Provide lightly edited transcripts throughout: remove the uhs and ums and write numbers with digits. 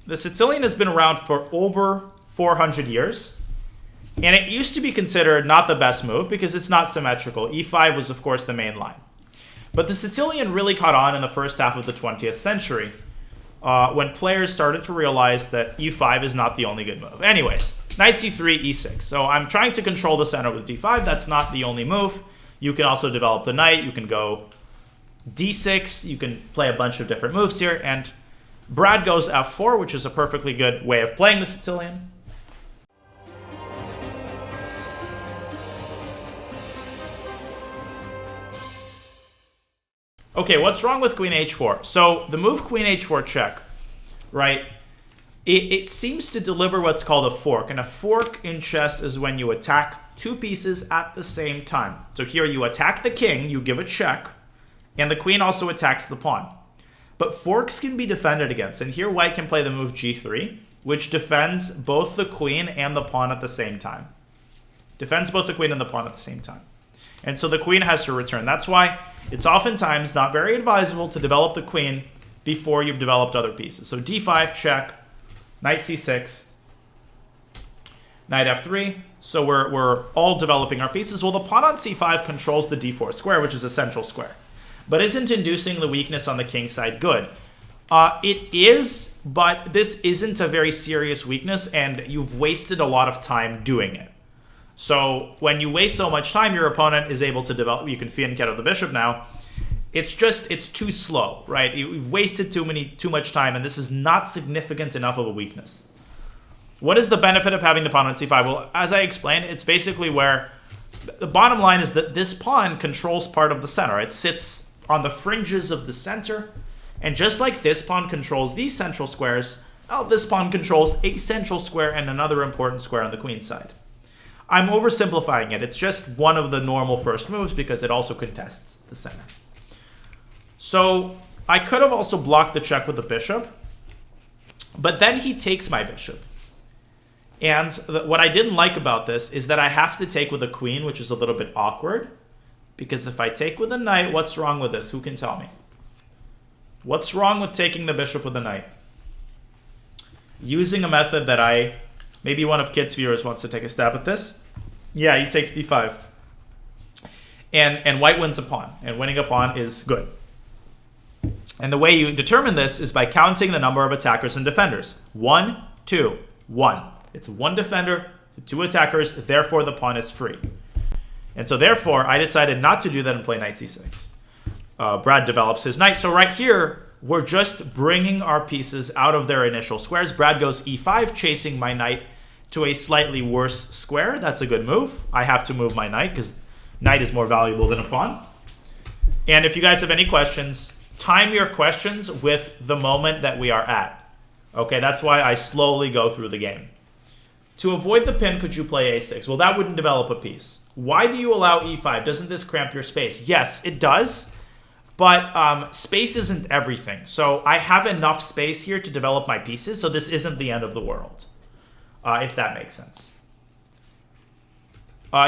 The Sicilian has been around for over 400 years. And it used to be considered not the best move because it's not symmetrical. e5 was, of course, the main line. But the Sicilian really caught on in the first half of the 20th century when players started to realize that e5 is not the only good move. Anyways, knight c3, e6. So I'm trying to control the center with d5. That's not the only move. You can also develop the knight. You can go d6. You can play a bunch of different moves here. And Brad goes f4, which is a perfectly good way of playing the Sicilian. Okay, what's wrong with queen h4? So the move queen h4 check, right? It seems to deliver what's called a fork. And a fork in chess is when you attack two pieces at the same time. So here you attack the king, you give a check, and the queen also attacks the pawn. But forks can be defended against. And here white can play the move g3, which defends both the queen and the pawn at the same time. Defends both the queen and the pawn at the same time. And so the queen has to return. That's why it's oftentimes not very advisable to develop the queen before you've developed other pieces. So d5, check, knight c6, knight f3. So we're all developing our pieces. Well, the pawn on c5 controls the d4 square, which is a central square. But isn't inducing the weakness on the king side good? It is, but this isn't a very serious weakness, and you've wasted a lot of time doing it. So when you waste so much time, your opponent is able to develop. You can fianchetto the bishop now. It's too slow, right? You've wasted too much time, and this is not significant enough of a weakness. What is the benefit of having the pawn on c5? Well, as I explained, it's basically where the bottom line is that this pawn controls part of the center. It sits on the fringes of the center, and just like this pawn controls these central squares, well, this pawn controls a central square and another important square on the queen side. I'm oversimplifying it. It's just one of the normal first moves because it also contests the center. So I could have also blocked the check with the bishop, but then he takes my bishop. And what I didn't like about this is that I have to take with a queen, which is a little bit awkward. Because if I take with a knight, what's wrong with this? Who can tell me? What's wrong with taking the bishop with a knight? Using a method that maybe one of Kit's viewers wants to take a stab at this. Yeah, he takes d5. And white wins a pawn. And winning a pawn is good. And the way you determine this is by counting the number of attackers and defenders. 1, 2, 1. It's one defender, 2 attackers, therefore the pawn is free. And so therefore, I decided not to do that and play knight c6. Brad develops his knight. So right here, we're just bringing our pieces out of their initial squares. Brad goes e5, chasing my knight to a slightly worse square. That's a good move. I have to move my knight because knight is more valuable than a pawn. And if you guys have any questions, time your questions with the moment that we are at. Okay, that's why I slowly go through the game. To avoid the pin, could you play a6? Well, that wouldn't develop a piece. Why do you allow e5? Doesn't this cramp your space? Yes, it does. But space isn't everything. So I have enough space here to develop my pieces, so this isn't the end of the world, if that makes sense.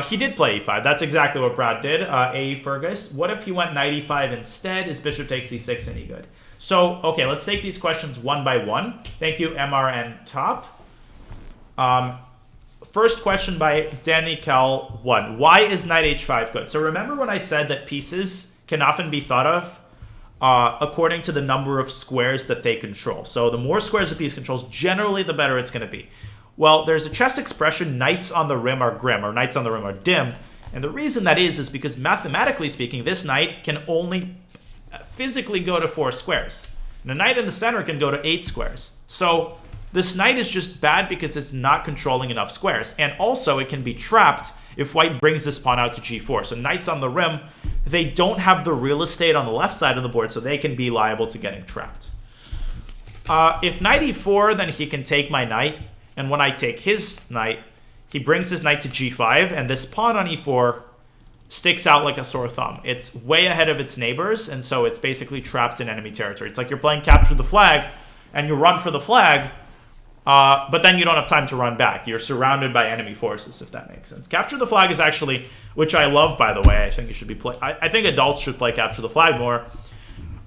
He did play e5. That's exactly what Brad did. A Fergus. What if he went knight e5 instead? His bishop takes e6 and he good. So, okay, let's take these questions one by one. Thank you, MRN Top. First question by Danny Cal 1. Why is knight h5 good? So remember when I said that pieces can often be thought of according to the number of squares that they control. So the more squares a piece controls, generally the better it's going to be. Well, there's a chess expression, knights on the rim are grim, or knights on the rim are dim. And the reason that is because mathematically speaking, this knight can only physically go to 4 squares. And a knight in the center can go to 8 squares. So this knight is just bad because it's not controlling enough squares. And also it can be trapped if white brings this pawn out to g4. So knights on the rim, they don't have the real estate on the left side of the board, so they can be liable to getting trapped. If knight e4, then he can take my knight. And when I take his knight, he brings his knight to g5. And this pawn on e4 sticks out like a sore thumb. It's way ahead of its neighbors, and so it's basically trapped in enemy territory. It's like you're playing capture the flag, and you run for the flag, but then you don't have time to run back. You're surrounded by enemy forces, if that makes sense. Capture the flag is actually, which I love, by the way. I think it should be I think adults should play capture the flag more.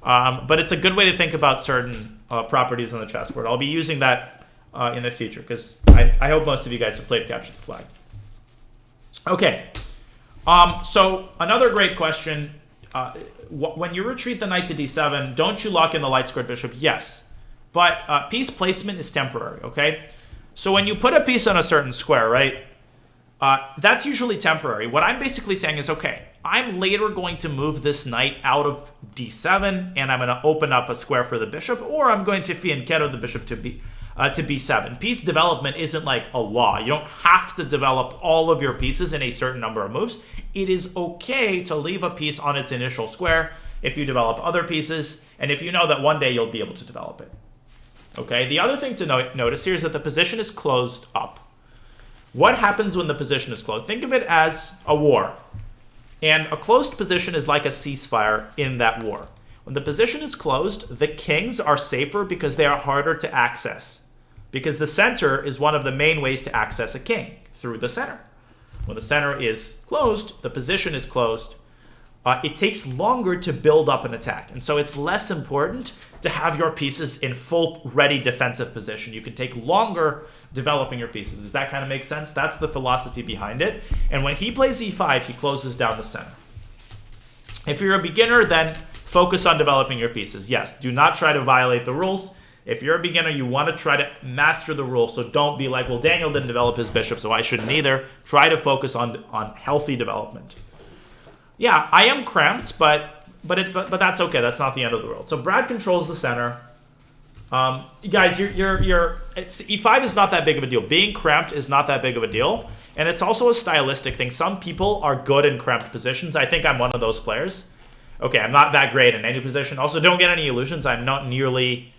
But it's a good way to think about certain properties on the chessboard. I'll be using that in the future because I hope most of you guys have played Capture the Flag. Okay. So another great question. When you retreat the knight to d7, don't you lock in the light-squared bishop? Yes. But piece placement is temporary, okay? So when you put a piece on a certain square, right, that's usually temporary. What I'm basically saying is, okay, I'm later going to move this knight out of d7, and I'm going to open up a square for the bishop, or I'm going to fianchetto the bishop to b7. Piece development isn't like a law. You don't have to develop all of your pieces in a certain number of moves. It is okay to leave a piece on its initial square if you develop other pieces, and if you know that one day you'll be able to develop it. Okay, the other thing to notice here is that the position is closed up. What happens when the position is closed? Think of it as a war. And a closed position is like a ceasefire in that war. When the position is closed, the kings are safer because they are harder to access. Because the center is one of the main ways to access a king, through the center. When the center is closed, the position is closed, it takes longer to build up an attack. And so it's less important to have your pieces in full ready defensive position. You can take longer developing your pieces. Does that kind of make sense? That's the philosophy behind it. And when he plays e5, he closes down the center. If you're a beginner, then focus on developing your pieces. Yes, do not try to violate the rules. If you're a beginner, you want to try to master the rules. So don't be like, well, Daniel didn't develop his bishop, so I shouldn't either. Try to focus on healthy development. Yeah, I am cramped, but that's okay. That's not the end of the world. So Brad controls the center. Guys, e5 is not that big of a deal. Being cramped is not that big of a deal. And it's also a stylistic thing. Some people are good in cramped positions. I think I'm one of those players. Okay, I'm not that great in any position. Also, don't get any illusions. I'm not nearly...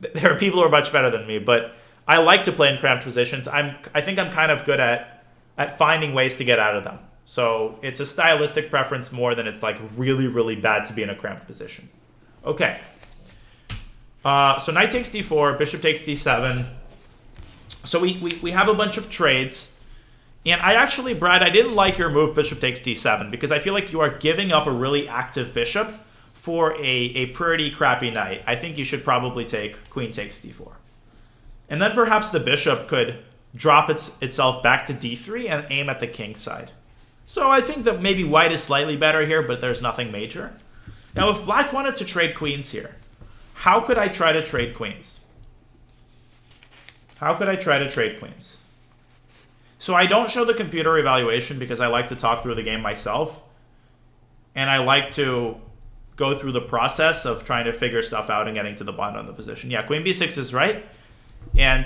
There are people who are much better than me, but I like to play in cramped positions. I think I'm kind of good at finding ways to get out of them. So it's a stylistic preference more than it's like really, really bad to be in a cramped position. Okay. So knight takes d4, bishop takes d7. So we have a bunch of trades. And I actually, Brad, I didn't like your move bishop takes d7 because I feel like you are giving up a really active bishop for a pretty crappy knight. I think you should probably take queen takes d4. And then perhaps the bishop could drop itself back to d3 and aim at the king side. So I think that maybe white is slightly better here, but there's nothing major. Now, if black wanted to trade queens here, how could I try to trade queens? How could I try to trade queens? So I don't show the computer evaluation because I like to talk through the game myself. And I like to go through the process of trying to figure stuff out and getting to the bottom of the position. Yeah, queen b6 is right. And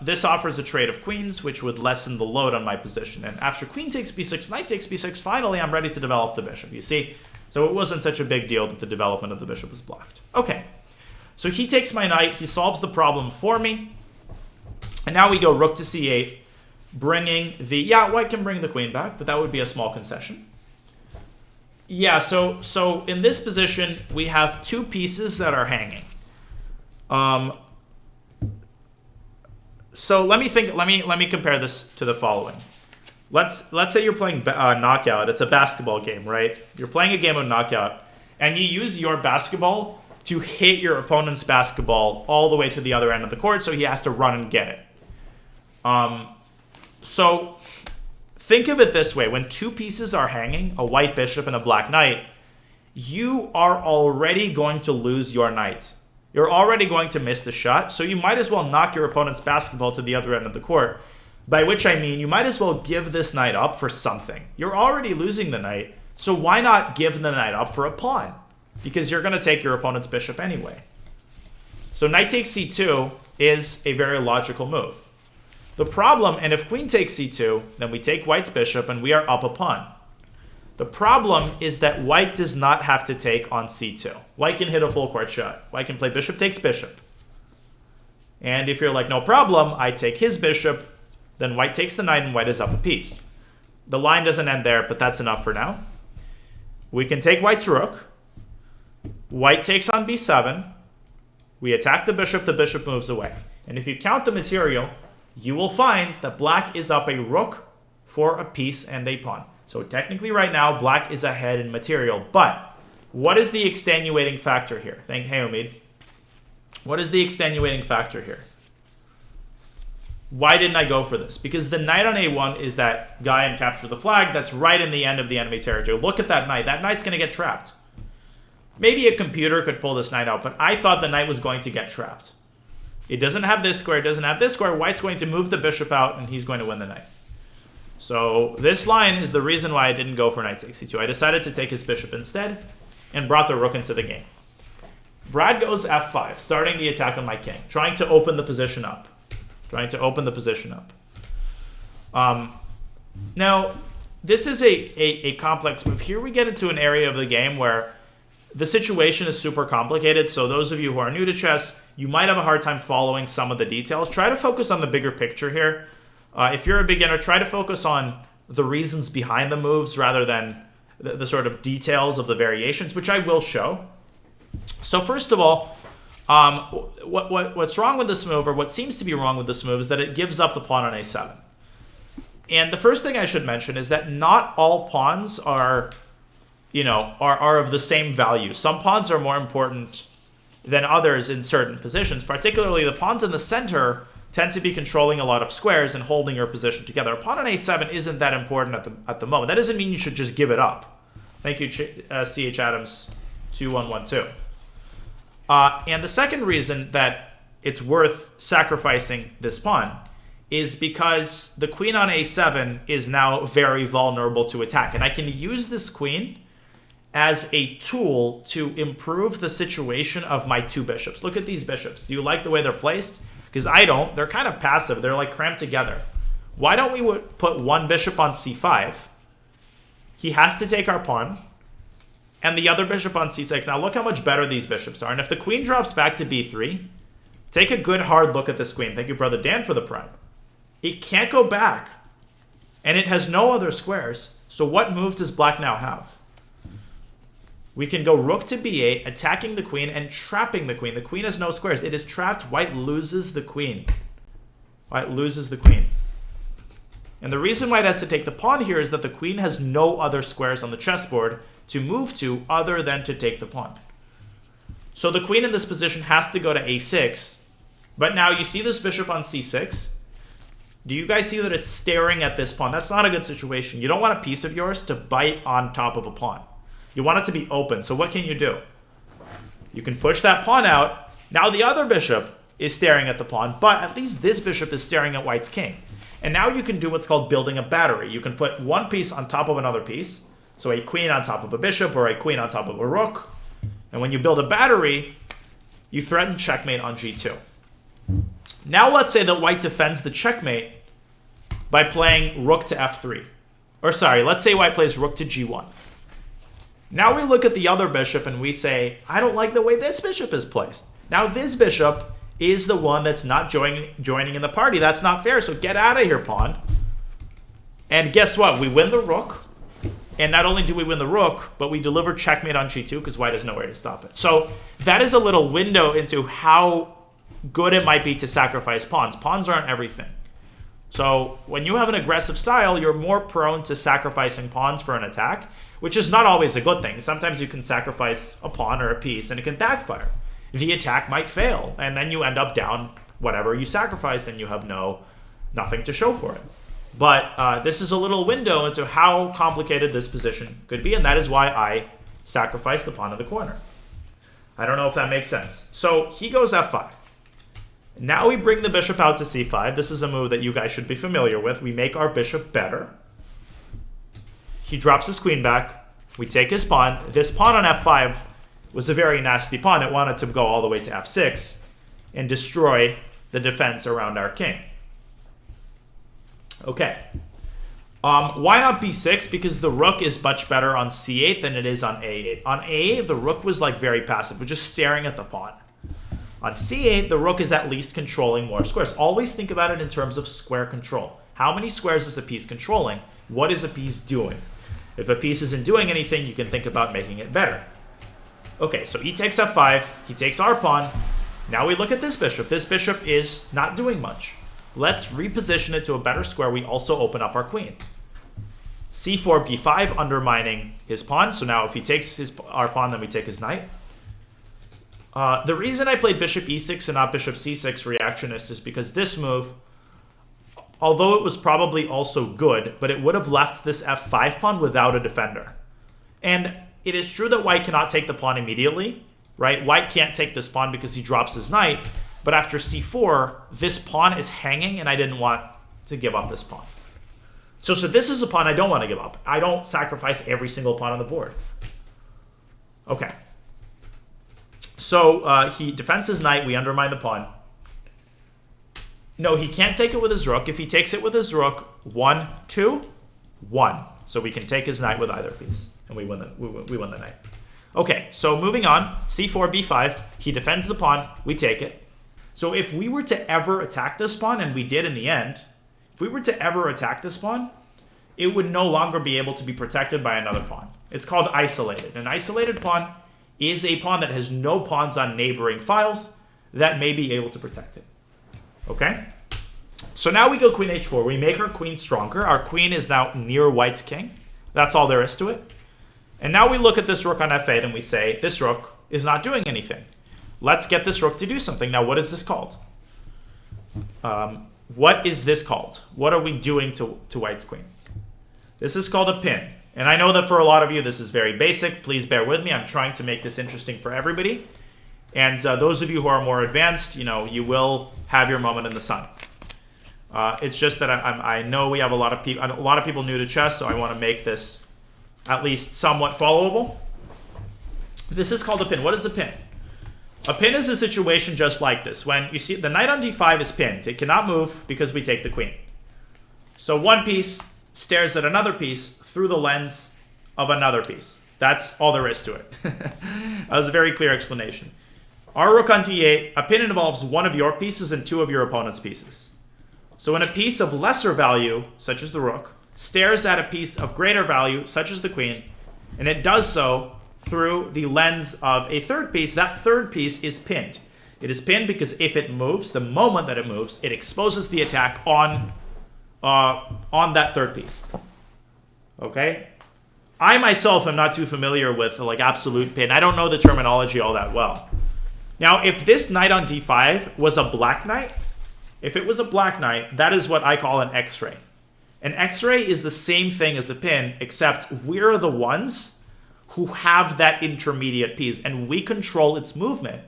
this offers a trade of queens, which would lessen the load on my position. And after queen takes b6, knight takes b6, finally I'm ready to develop the bishop, you see? So it wasn't such a big deal that the development of the bishop was blocked. Okay, so he takes my knight, he solves the problem for me. And now we go rook to c8, bringing the... Yeah, white can bring the queen back, but that would be a small concession. Yeah, so in this position, we have two pieces that are hanging. So let me compare this to the following. Let's say you're playing knockout. It's a basketball game, right? You're playing a game of knockout, and you use your basketball to hit your opponent's basketball all the way to the other end of the court, so he has to run and get it. So think of it this way. When two pieces are hanging, a white bishop and a black knight, you are already going to lose your knight. You're already going to miss the shot, so you might as well knock your opponent's basketball to the other end of the court, by which I mean you might as well give this knight up for something. You're already losing the knight, so why not give the knight up for a pawn? Because you're going to take your opponent's bishop anyway. So knight takes c2 is a very logical move. The problem, and if queen takes c2, then we take white's bishop and we are up a pawn. The problem is that white does not have to take on c2. White can hit a full court shot. White can play bishop takes bishop. And if you're like, no problem, I take his bishop, then white takes the knight and white is up a piece. The line doesn't end there, but that's enough for now. We can take white's rook. White takes on b7. We attack the bishop moves away. And if you count the material, you will find that black is up a rook for a piece and a pawn. So technically right now, black is ahead in material, but What is the extenuating factor here? Hey, Omid. What is the extenuating factor here? Why didn't I go for this? Because the knight on a1 is that guy and capture the flag that's right in the end of the enemy territory. Look at that knight. That knight's going to get trapped. Maybe a computer could pull this knight out, but I thought the knight was going to get trapped. It doesn't have this square. It doesn't have this square. White's going to move the bishop out, and he's going to win the knight. So this line is the reason why I didn't go for knight takes c2. I decided to take his bishop instead and brought the rook into the game. Brad goes f5, starting the attack on my king, trying to open the position up. Now, this is a complex move. Here we get into an area of the game where the situation is super complicated. So those of you who are new to chess, you might have a hard time following some of the details. Try to focus on the bigger picture here. If you're a beginner, try to focus on the reasons behind the moves rather than the sort of details of the variations, which I will show. So first of all, what's wrong with this move, or what seems to be wrong with this move, is that it gives up the pawn on a7. And the first thing I should mention is that not all pawns are of the same value. Some pawns are more important than others in certain positions. Particularly the pawns in the center tend to be controlling a lot of squares and holding your position together. A pawn on a7 isn't that important at the moment. That doesn't mean you should just give it up. Thank you, CH Adams 2112. And the second reason that it's worth sacrificing this pawn is because the queen on a7 is now very vulnerable to attack. And I can use this queen as a tool to improve the situation of my two bishops. Look at these bishops. Do you like the way they're placed? Because I don't. They're kind of passive. They're like cramped together. Why don't we put one bishop on c5? He has to take our pawn. And the other bishop on c6. Now look how much better these bishops are. And if the queen drops back to b3, take a good hard look at this queen. Thank you, Brother Dan, for the prime. It can't go back. And it has no other squares. So what move does black now have? We can go rook to b8, attacking the queen and trapping the queen. The queen has no squares. It is trapped. White loses the queen. White loses the queen. And the reason White has to take the pawn here is that the queen has no other squares on the chessboard to move to other than to take the pawn. So the queen in this position has to go to a6. But now you see this bishop on c6. Do you guys see that it's staring at this pawn? That's not a good situation. You don't want a piece of yours to bite on top of a pawn. You want it to be open. So what can you do? You can push that pawn out. Now the other bishop is staring at the pawn, but at least this bishop is staring at White's king. And now you can do what's called building a battery. You can put one piece on top of another piece. So a queen on top of a bishop or a queen on top of a rook. And when you build a battery, you threaten checkmate on g2. Now let's say that White defends the checkmate by playing rook to f3. Or sorry, let's say White plays rook to g1. Now we look at the other bishop and we say, I don't like the way this bishop is placed. Now this bishop is the one that's not joining in the party. That's not fair, so get out of here, pawn. And guess what? We win the rook. And not only do we win the rook, but we deliver checkmate on g2 because White has nowhere to stop it. So that is a little window into how good it might be to sacrifice pawns. Pawns aren't everything. So when you have an aggressive style, you're more prone to sacrificing pawns for an attack, which is not always a good thing. Sometimes you can sacrifice a pawn or a piece and it can backfire. The attack might fail, and then you end up down whatever you sacrificed and you have nothing to show for it. But this is a little window into how complicated this position could be, and that is why I sacrificed the pawn in the corner. I don't know if that makes sense. So he goes f5. Now we bring the bishop out to c5. This is a move that you guys should be familiar with. We make our bishop better. He drops his queen back. We take his pawn. This pawn on f5 was a very nasty pawn. It wanted to go all the way to f6 and destroy the defense around our king. Okay. Why not b6? Because the rook is much better on c8 than it is on a8. On a8, the rook was like very passive. It was just staring at the pawn. On c8, the rook is at least controlling more squares. Always think about it in terms of square control. How many squares is a piece controlling? What is a piece doing? If a piece isn't doing anything, you can think about making it better. Okay, so he takes f5. He takes our pawn. Now we look at this bishop. This bishop is not doing much. Let's reposition it to a better square. We also open up our queen. c4, b5, undermining his pawn. So now if he takes our pawn, then we take his knight. The reason I played bishop e6 and not bishop c6 reactionist is because this move, although it was probably also good, but it would have left this f5 pawn without a defender. And it is true that white cannot take the pawn immediately, right? White can't take this pawn because he drops his knight, but after c4, this pawn is hanging, and I didn't want to give up this pawn. So this is a pawn I don't want to give up. I don't sacrifice every single pawn on the board. Okay. So he defends his knight. We undermine the pawn. No, he can't take it with his rook. If he takes it with his rook, 1, 2, 1. So we can take his knight with either piece, and we win the knight. Okay, so moving on, c4, b5. He defends the pawn. We take it. So if we were to ever attack this pawn, and we did in the end, if we were to ever attack this pawn, it would no longer be able to be protected by another pawn. It's called isolated. An isolated pawn is a pawn that has no pawns on neighboring files that may be able to protect it. Okay? So now we go queen h4. We make our queen stronger. Our queen is now near white's king. That's all there is to it. And now we look at this rook on f8 and we say, this rook is not doing anything. Let's get this rook to do something. Now, what is this called? What is this called? What are we doing to white's queen? This is called a pin. And I know that for a lot of you, this is very basic. Please bear with me. I'm trying to make this interesting for everybody. And those of you who are more advanced, you will have your moment in the sun. It's just that I know we have a lot of people new to chess, so I want to make this at least somewhat followable. This is called a pin. What is a pin? A pin is a situation just like this. When you see the knight on d5 is pinned, it cannot move because we take the queen. So one piece stares at another piece through the lens of another piece. That's all there is to it. That was a very clear explanation. Our rook on d8, a pin involves one of your pieces and two of your opponent's pieces. So when a piece of lesser value, such as the rook, stares at a piece of greater value, such as the queen, and it does so through the lens of a third piece, that third piece is pinned. It is pinned because if it moves, the moment that it moves, it exposes the attack on that third piece. Okay? I myself am not too familiar with absolute pin. I don't know the terminology all that well. Now, if this knight on d5 was a black knight, if it was a black knight, that is what I call an X-ray. An X-ray is the same thing as a pin, except we're the ones who have that intermediate piece, and we control its movement.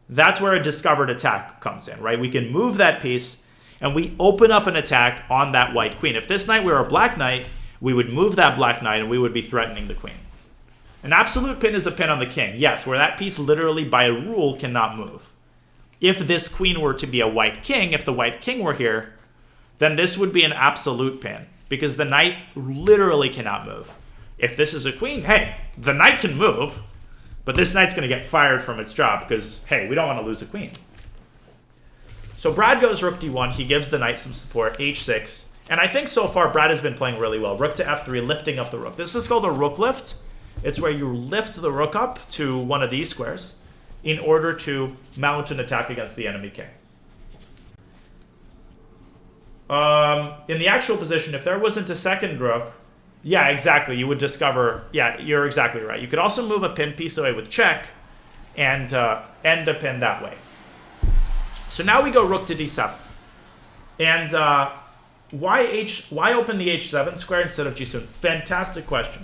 That's where a discovered attack comes in, right? We can move that piece, and we open up an attack on that white queen. If this knight were a black knight, we would move that black knight, and we would be threatening the queen. An absolute pin is a pin on the king, yes, where that piece literally, by rule, cannot move. If this queen were to be a white king, if the white king were here, then this would be an absolute pin, because the knight literally cannot move. If this is a queen, hey, the knight can move, but this knight's going to get fired from its job because, hey, we don't want to lose a queen. So Brad goes rook d1. He gives the knight some support, h6. And I think so far Brad has been playing really well. Rook to f3, lifting up the rook. This is called a rook lift. It's where you lift the rook up to one of these squares in order to mount an attack against the enemy king. In the actual position, if there wasn't a second rook, yeah, exactly. You would discover, yeah, you're exactly right. You could also move a pin piece away with check and end a pin that way. So now we go rook to d7. And why open the h7 square instead of g7? Fantastic question.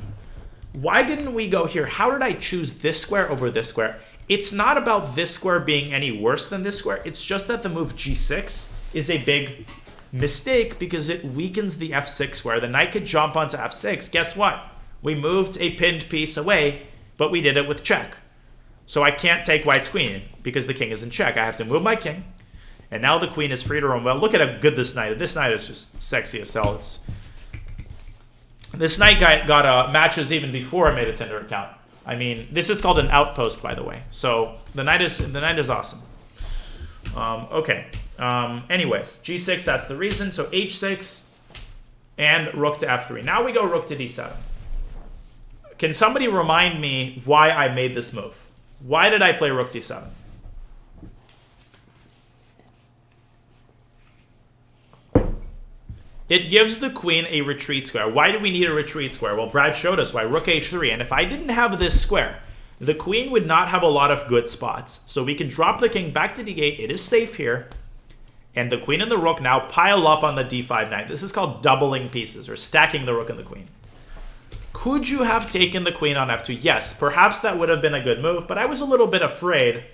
Why didn't we go here? How did I choose this square over this square? It's not about this square being any worse than this square. It's just that the move g6 is a big mistake because it weakens the f6 square. The knight could jump onto f6. Guess what? We moved a pinned piece away, but we did it with check. So I can't take white's queen because the king is in check. I have to move my king, and now the queen is free to roam. Well, look at how good this knight is. This knight is just sexy as hell. This knight got matches even before I made a Tinder account. I mean, this is called an outpost, by the way. So the knight is awesome. Okay. Anyways, g6, that's the reason. So h6 and rook to f3. Now we go rook to d7. Can somebody remind me why I made this move? Why did I play rook d7? It gives the queen a retreat square. Why do we need a retreat square? Well, Brad showed us why. Rook h3. And if I didn't have this square, the queen would not have a lot of good spots. So we can drop the king back to d8. It is safe here. And the queen and the rook now pile up on the d5 knight. This is called doubling pieces, or stacking the rook and the queen. Could you have taken the queen on f2? Yes, perhaps that would have been a good move, but I was a little bit afraid.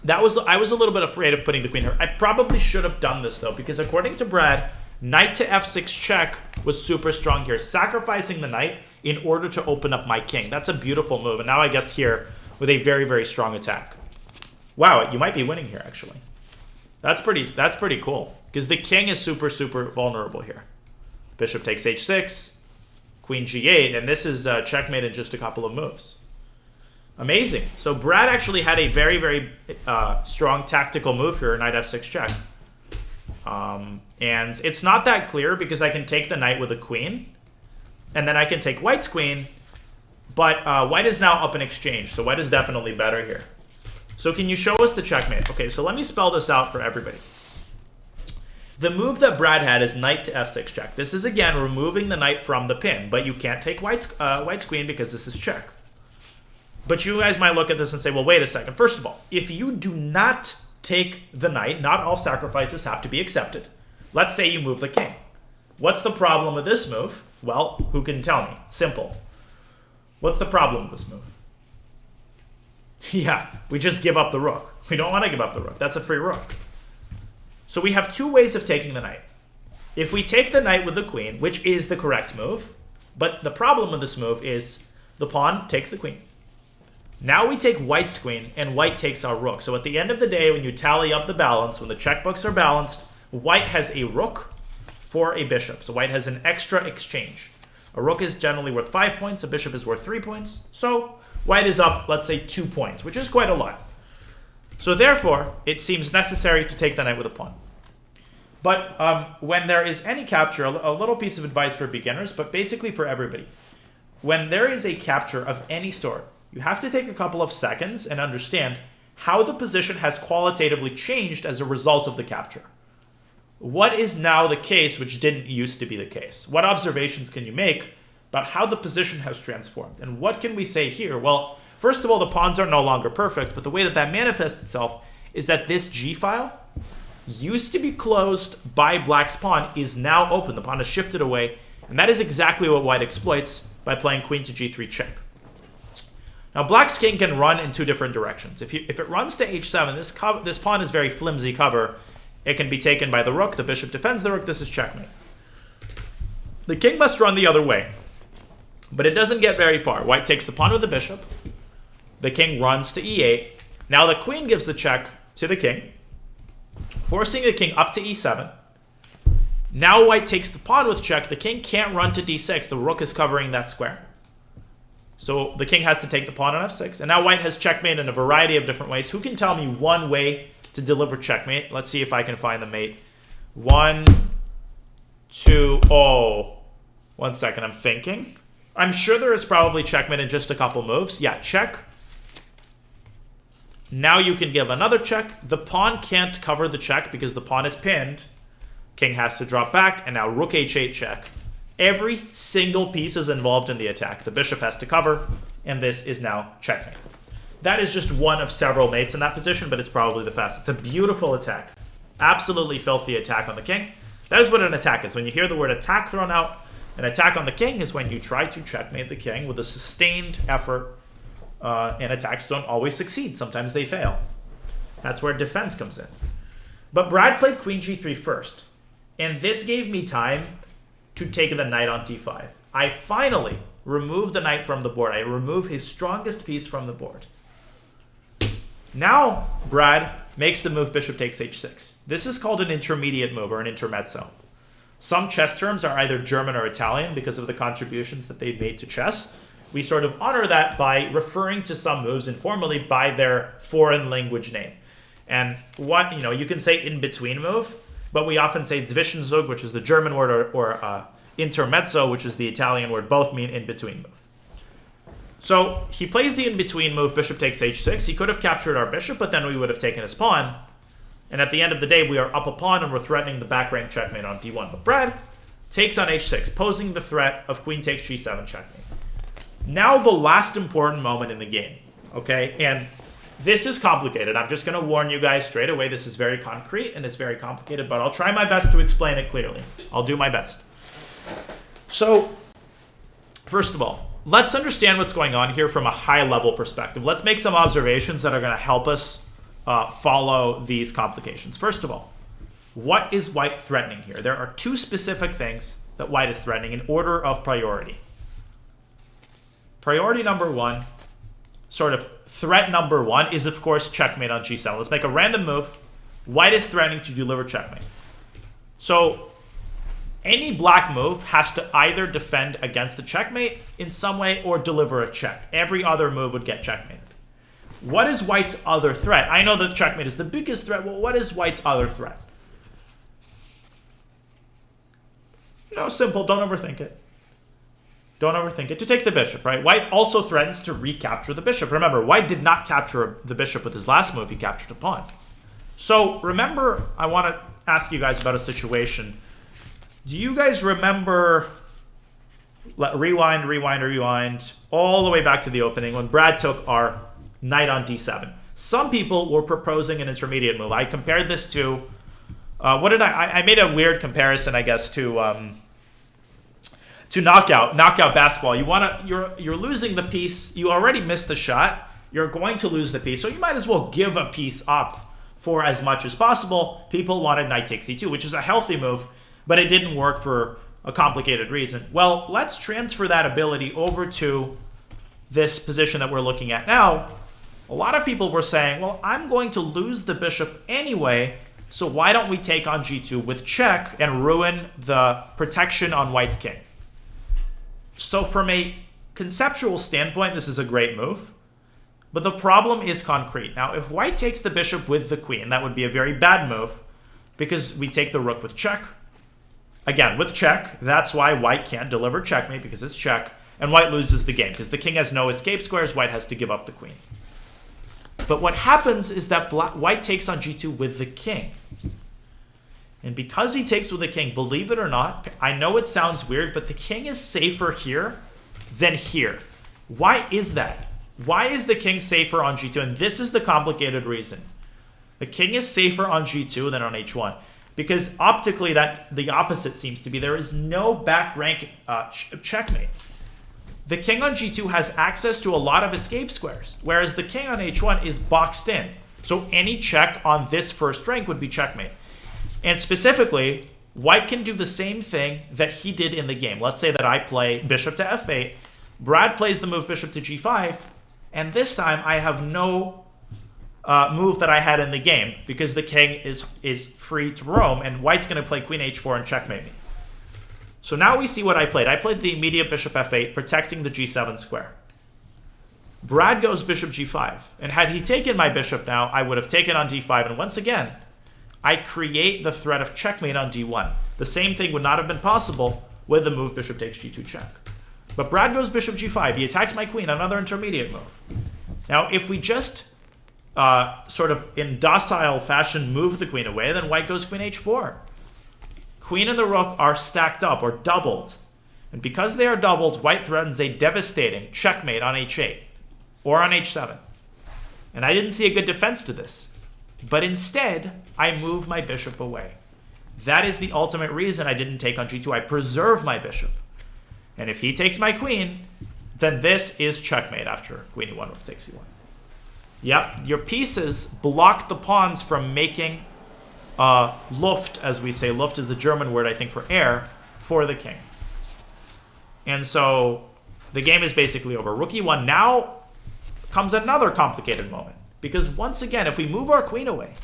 I was a little bit afraid of putting the queen here. I probably should have done this, though, because according to Brad, knight to f6 check was super strong here, sacrificing the knight in order to open up my king. That's a beautiful move, and now I guess here with a very, very strong attack. Wow, you might be winning here, actually. That's pretty cool, because the king is super, super vulnerable here. Bishop takes h6, queen g8, and this is checkmate in just a couple of moves. Amazing. So Brad actually had a very, very strong tactical move here, knight f6 check. And it's not that clear because I can take the knight with a queen, and then I can take white's queen, but white is now up in exchange, so white is definitely better here. So can you show us the checkmate? Okay, so let me spell this out for everybody. The move that Brad had is knight to f6 check. This is, again, removing the knight from the pin, but you can't take white's queen because this is check. But you guys might look at this and say, well, wait a second. First of all, if you do not take the knight, not all sacrifices have to be accepted. Let's say you move the king. What's the problem with this move? Well, who can tell me? Simple. What's the problem with this move? Yeah, we just give up the rook. We don't want to give up the rook. That's a free rook. So we have two ways of taking the knight. If we take the knight with the queen, which is the correct move, but the problem with this move is the pawn takes the queen. Now we take white's queen, and white takes our rook. So at the end of the day, when you tally up the balance, when the checkbooks are balanced, white has a rook for a bishop. So white has an extra exchange. A rook is generally worth 5 points. A bishop is worth 3 points. So white is up, let's say, 2 points, which is quite a lot. So therefore, it seems necessary to take the knight with a pawn. But when there is any capture, a little piece of advice for beginners, but basically for everybody. When there is a capture of any sort, you have to take a couple of seconds and understand how the position has qualitatively changed as a result of the capture. What is now the case which didn't used to be the case? What observations can you make about how the position has transformed? And what can we say here? Well, first of all, the pawns are no longer perfect, but the way that that manifests itself is that this g-file used to be closed by black's pawn is now open. The pawn has shifted away, and that is exactly what white exploits by playing queen to g3 check. Now, black's king can run in two different directions. If it runs to h7, this pawn is very flimsy cover. It can be taken by the rook. The bishop defends the rook. This is checkmate. The king must run the other way, but it doesn't get very far. White takes the pawn with the bishop. The king runs to e8. Now the queen gives the check to the king, forcing the king up to e7. Now white takes the pawn with check. The king can't run to d6. The rook is covering that square. So the king has to take the pawn on f6. And now white has checkmate in a variety of different ways. Who can tell me one way to deliver checkmate? Let's see if I can find the mate. 1, 2, oh. 1 second, I'm thinking. I'm sure there is probably checkmate in just a couple moves. Yeah, check. Now you can give another check. The pawn can't cover the check because the pawn is pinned. King has to drop back, and now rook h8 check. Every single piece is involved in the attack. The bishop has to cover, and this is now checkmate. That is just one of several mates in that position, but it's probably the fastest. It's a beautiful attack. Absolutely filthy attack on the king. That is what an attack is. When you hear the word attack thrown out, an attack on the king is when you try to checkmate the king with a sustained effort, and attacks don't always succeed. Sometimes they fail. That's where defense comes in. But Brad played queen g3 first, and this gave me time to take the knight on d5. I finally remove the knight from the board. I remove his strongest piece from the board. Now, Brad makes the move bishop takes h6. This is called an intermediate move, or an intermezzo. Some chess terms are either German or Italian because of the contributions that they've made to chess. We sort of honor that by referring to some moves informally by their foreign language name. And what, you can say in-between move, but we often say Zwischenzug, which is the German word, or intermezzo, which is the Italian word. Both mean in-between move. So he plays the in-between move, bishop takes h6. He could have captured our bishop, but then we would have taken his pawn. And at the end of the day, we are up a pawn and we're threatening the back rank checkmate on d1. But Brad takes on h6, posing the threat of queen takes g7 checkmate. Now the last important moment in the game, okay? And this is complicated. I'm just going to warn you guys straight away. This is very concrete and it's very complicated, but I'll try my best to explain it clearly. I'll do my best. So, first of all, let's understand what's going on here from a high-level perspective. Let's make some observations that are going to help us follow these complications. First of all, what is white threatening here? There are two specific things that white is threatening in order of priority. Priority number one, sort of threat number one, is of course checkmate on g7. Let's make a random move. White is threatening to deliver checkmate. So any black move has to either defend against the checkmate in some way or deliver a check. Every other move would get checkmated. What is white's other threat? I know that checkmate is the biggest threat. Well, what is white's other threat? No, simple. Don't overthink it. Don't overthink it. To take the bishop, right? White also threatens to recapture the bishop. Remember, white did not capture the bishop with his last move. He captured a pawn. So remember, I want to ask you guys about a situation. Do you guys remember, rewind, all the way back to the opening when Brad took our knight on d7? Some people were proposing an intermediate move. I compared this to, I made a weird comparison, I guess, to knockout basketball. You're losing the piece. You already missed the shot. You're going to lose the piece, so you might as well give a piece up for as much as possible. People wanted knight takes e2, which is a healthy move, but it didn't work for a complicated reason. Well, let's transfer that ability over to this position that we're looking at now. A lot of people were saying, well, I'm going to lose the bishop anyway, so why don't we take on g2 with check and ruin the protection on white's king? So from a conceptual standpoint, this is a great move. But the problem is concrete. Now, if white takes the bishop with the queen, that would be a very bad move because we take the rook with check. Again, with check, that's why white can't deliver checkmate because it's check. And white loses the game because the king has no escape squares. White has to give up the queen. But what happens is that white takes on g2 with the king. And because he takes with the king, believe it or not, I know it sounds weird, but the king is safer here than here. Why is that? Why is the king safer on g2? And this is the complicated reason. The king is safer on g2 than on h1. Because optically, the opposite seems to be. There is no back rank checkmate. The king on g2 has access to a lot of escape squares, whereas the king on h1 is boxed in. So any check on this first rank would be checkmate. And specifically, white can do the same thing that he did in the game. Let's say that I play bishop to f8, Brad plays the move bishop to g5, and this time I have no move that I had in the game because the king is free to roam, and white's going to play queen h4 and checkmate me. So now we see what I played. I played the immediate bishop f8, protecting the g7 square. Brad goes bishop g5, and had he taken my bishop now, I would have taken on d5, and once again, I create the threat of checkmate on d1. The same thing would not have been possible with the move bishop takes g2 check. But Brad goes bishop g5. He attacks my queen, another intermediate move. Now, if we just sort of in docile fashion move the queen away, then white goes queen h4. Queen and the rook are stacked up or doubled. And because they are doubled, white threatens a devastating checkmate on h8 or on h7. And I didn't see a good defense to this. But instead, I move my bishop away. That is the ultimate reason I didn't take on g2. I preserve my bishop. And if he takes my queen, then this is checkmate after queen e1, rook takes e1. Yep, your pieces block the pawns from making Luft, as we say. Luft is the German word, I think, for air, for the king. And so the game is basically over. Rook e1. Now comes another complicated moment. Because once again, if we move our queen away,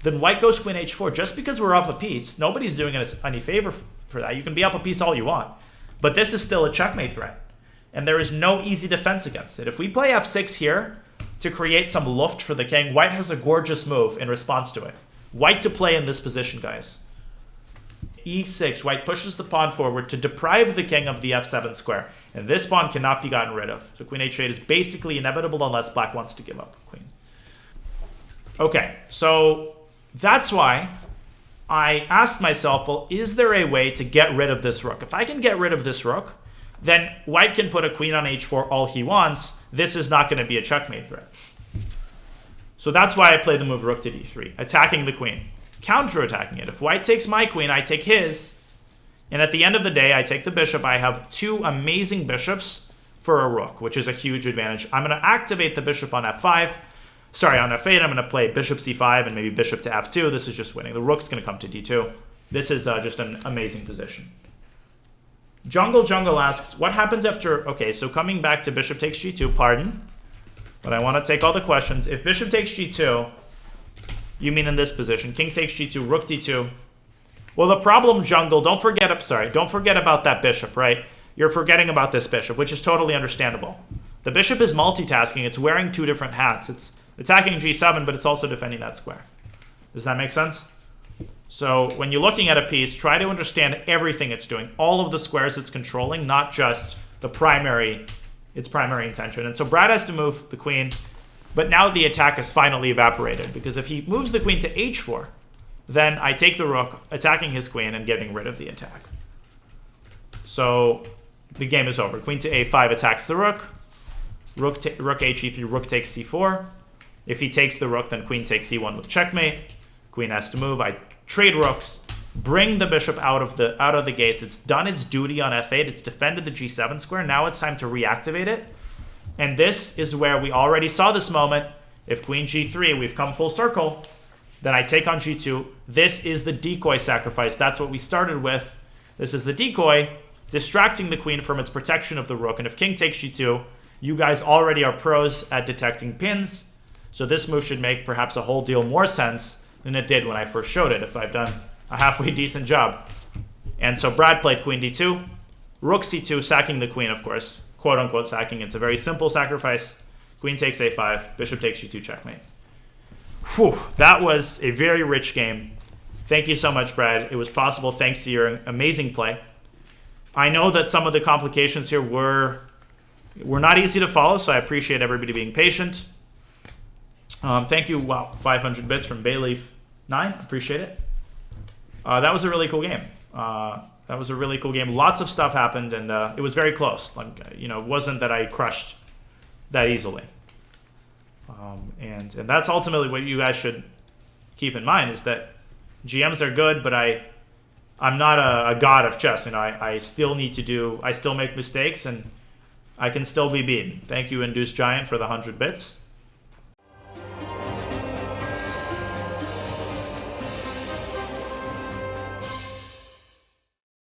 then white goes queen h4. Just because we're up a piece, nobody's doing us any favor for that. You can be up a piece all you want. But this is still a checkmate threat. And there is no easy defense against it. If we play f6 here to create some luft for the king, white has a gorgeous move in response to it. White to play in this position, guys. e6, white pushes the pawn forward to deprive the king of the f7 square. And this pawn cannot be gotten rid of. So queen h8 is basically inevitable unless black wants to give up queen. Okay, so that's why I asked myself, well, is there a way to get rid of this rook? If I can get rid of this rook, then white can put a queen on h4 all he wants. This is not going to be a checkmate threat. So that's why I played the move rook to d3, attacking the queen, counterattacking it. If white takes my queen, I take his. And at the end of the day, I take the bishop. I have two amazing bishops for a rook, which is a huge advantage. I'm going to activate the bishop on f5. Sorry, on f8, I'm going to play bishop c5 and maybe bishop to f2. This is just winning. The rook's going to come to d2. This is just an amazing position. Jungle asks, what happens after... Okay, so coming back to bishop takes g2, pardon. But I want to take all the questions. If bishop takes g2, you mean in this position. King takes g2, rook d2. Well, the problem, Jungle, don't forget about that bishop, right? You're forgetting about this bishop, which is totally understandable. The bishop is multitasking. It's wearing two different hats. It's attacking g7, but it's also defending that square. Does that make sense? So when you're looking at a piece, try to understand everything it's doing, all of the squares it's controlling, not just its primary intention. And so Brad has to move the queen, but now the attack is finally evaporated, because if he moves the queen to h4, then I take the rook, attacking his queen and getting rid of the attack. So the game is over. Queen to a5 attacks the rook. Rook h e3, rook takes c4. If he takes the rook, then queen takes e1 with checkmate. Queen has to move. I trade rooks, bring the bishop out of the gates. It's done its duty on f8. It's defended the g7 square. Now it's time to reactivate it. And this is where we already saw this moment. If queen g3, we've come full circle, then I take on g2. This is the decoy sacrifice. That's what we started with. This is the decoy, distracting the queen from its protection of the rook. And if king takes g2, you guys already are pros at detecting pins. So this move should make perhaps a whole deal more sense than it did when I first showed it, if I've done a halfway decent job. And so Brad played queen d2, rook c2, sacking the queen, of course, quote-unquote sacking. It's a very simple sacrifice. Queen takes a5, bishop takes g2, checkmate. Whew, that was a very rich game. Thank you so much, Brad. It was possible thanks to your amazing play. I know that some of the complications here were not easy to follow, so I appreciate everybody being patient. Thank you. Wow, 500 bits from Bayleaf9. Appreciate it. That was a really cool game. Lots of stuff happened, and it was very close. It wasn't that I crushed that easily. And that's ultimately what you guys should keep in mind, is that GMs are good, but I'm not a god of chess. I still make mistakes, and I can still be beaten. Thank you, Induced Giant, for the 100 bits.